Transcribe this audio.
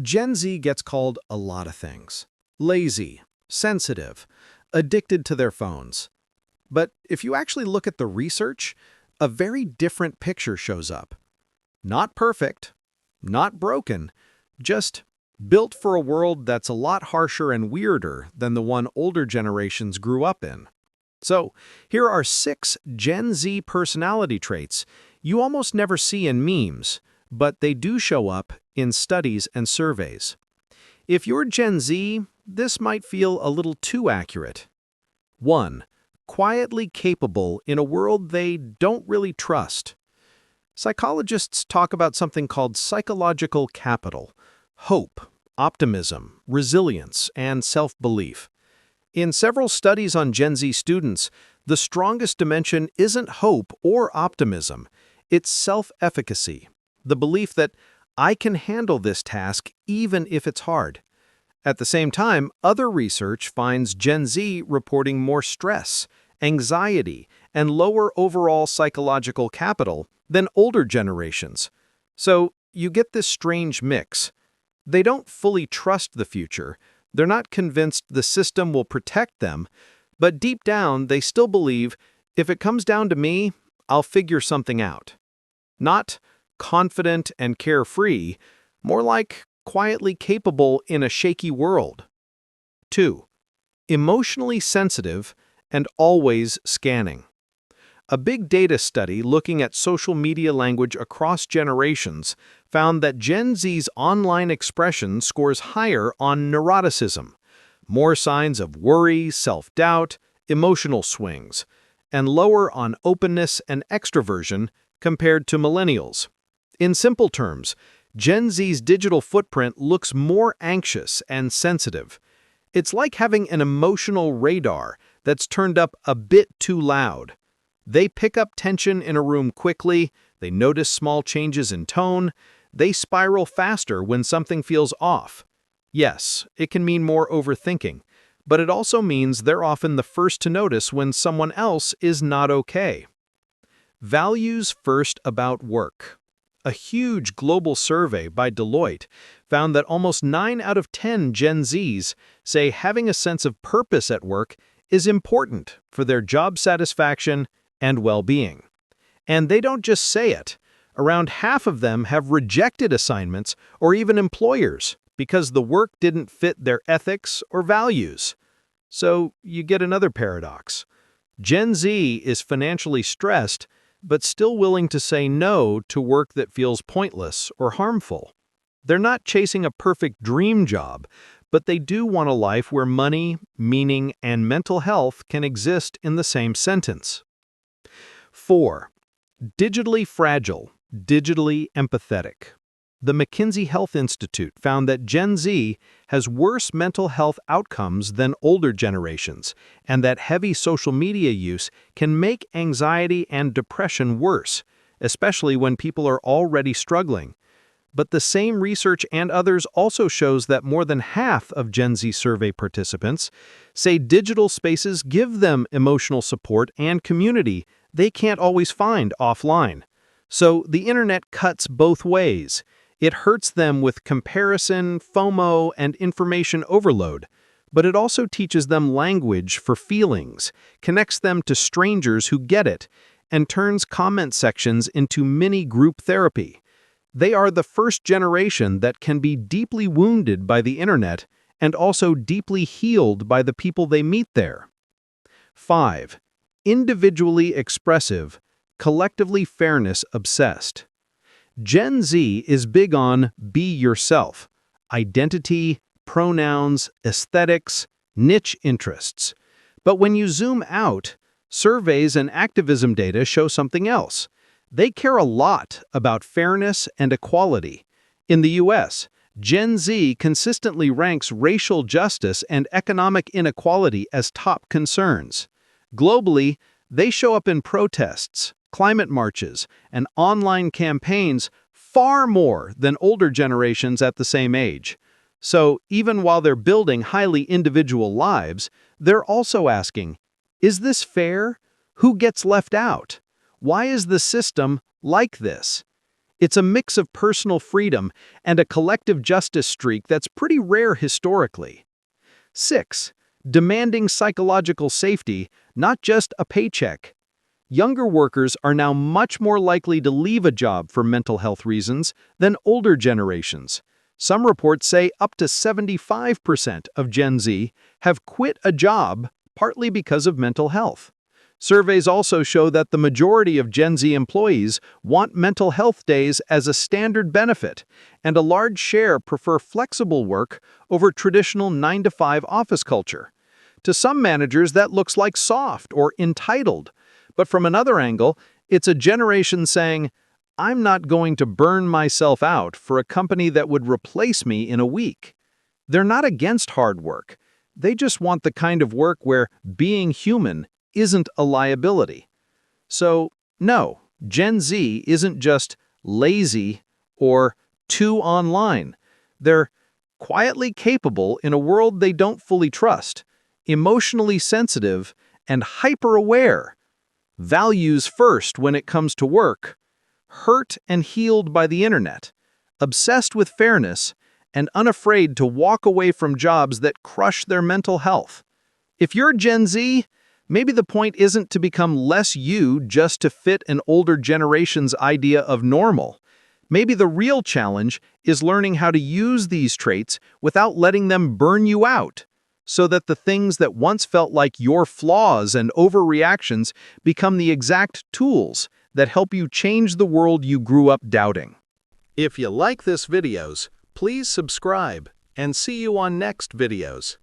Gen Z gets called a lot of things. Lazy, sensitive, addicted to their phones. But if you actually look at the research, a very different picture shows up. Not perfect, not broken, just built for a world that's a lot harsher and weirder than the one older generations grew up in. So, here are 6 Gen Z personality traits you almost never see in memes, but they do show up in studies and surveys. If you're Gen Z, this might feel a little too accurate. 1. Quietly capable in a world they don't really trust. Psychologists talk about something called psychological capital: hope, optimism, resilience, and self-belief. In several studies on Gen Z students, the strongest dimension isn't hope or optimism, it's self-efficacy, the belief that I can handle this task even if it's hard. At the same time, other research finds Gen Z reporting more stress, anxiety, and lower overall psychological capital than older generations. So you get this strange mix. They don't fully trust the future, they're not convinced the system will protect them, but deep down they still believe, if it comes down to me, I'll figure something out. Not confident and carefree, more like quietly capable in a shaky world. 2. Emotionally sensitive and always scanning. A big data study looking at social media language across generations found that Gen Z's online expression scores higher on neuroticism, more signs of worry, self-doubt, emotional swings, and lower on openness and extroversion compared to millennials. In simple terms, Gen Z's digital footprint looks more anxious and sensitive. It's like having an emotional radar that's turned up a bit too loud. They pick up tension in a room quickly, they notice small changes in tone, they spiral faster when something feels off. Yes, it can mean more overthinking, but it also means they're often the first to notice when someone else is not okay. Values first about work. A huge global survey by Deloitte found that almost 9 out of 10 Gen Zs say having a sense of purpose at work is important for their job satisfaction and well-being. And they don't just say it. Around half of them have rejected assignments or even employers because the work didn't fit their ethics or values. So you get another paradox. Gen Z is financially stressed, but still willing to say no to work that feels pointless or harmful. They're not chasing a perfect dream job, but they do want a life where money, meaning, and mental health can exist in the same sentence. 4. Digitally fragile, digitally empathetic. The McKinsey Health Institute found that Gen Z has worse mental health outcomes than older generations, and that heavy social media use can make anxiety and depression worse, especially when people are already struggling. But the same research and others also shows that more than half of Gen Z survey participants say digital spaces give them emotional support and community they can't always find offline. So the internet cuts both ways. It hurts them with comparison, FOMO, and information overload, but it also teaches them language for feelings, connects them to strangers who get it, and turns comment sections into mini group therapy. They are the first generation that can be deeply wounded by the internet and also deeply healed by the people they meet there. 5. Individually expressive, collectively fairness obsessed. Gen Z is big on be yourself, identity, pronouns, aesthetics, niche interests. But when you zoom out, surveys and activism data show something else. They care a lot about fairness and equality. In the US, Gen Z consistently ranks racial justice and economic inequality as top concerns. Globally, they show up in protests, climate marches, and online campaigns far more than older generations at the same age. So even while they're building highly individual lives, they're also asking, is this fair? Who gets left out? Why is the system like this? It's a mix of personal freedom and a collective justice streak that's pretty rare historically. 6. Demanding psychological safety, not just a paycheck. Younger workers are now much more likely to leave a job for mental health reasons than older generations. Some reports say up to 75% of Gen Z have quit a job partly because of mental health. Surveys also show that the majority of Gen Z employees want mental health days as a standard benefit, and a large share prefer flexible work over traditional 9-to-5 office culture. To some managers, that looks like soft or entitled. But from another angle, it's a generation saying, I'm not going to burn myself out for a company that would replace me in a week. They're not against hard work. They just want the kind of work where being human isn't a liability. So, no, Gen Z isn't just lazy or too online. They're quietly capable in a world they don't fully trust, emotionally sensitive, and hyper-aware. Values first when it comes to work, hurt and healed by the internet, obsessed with fairness, and unafraid to walk away from jobs that crush their mental health. If you're Gen Z, maybe the point isn't to become less you just to fit an older generation's idea of normal. Maybe the real challenge is learning how to use these traits without letting them burn you out, so that the things that once felt like your flaws and overreactions become the exact tools that help you change the world you grew up doubting. If you like this videos, please subscribe and see you on next videos.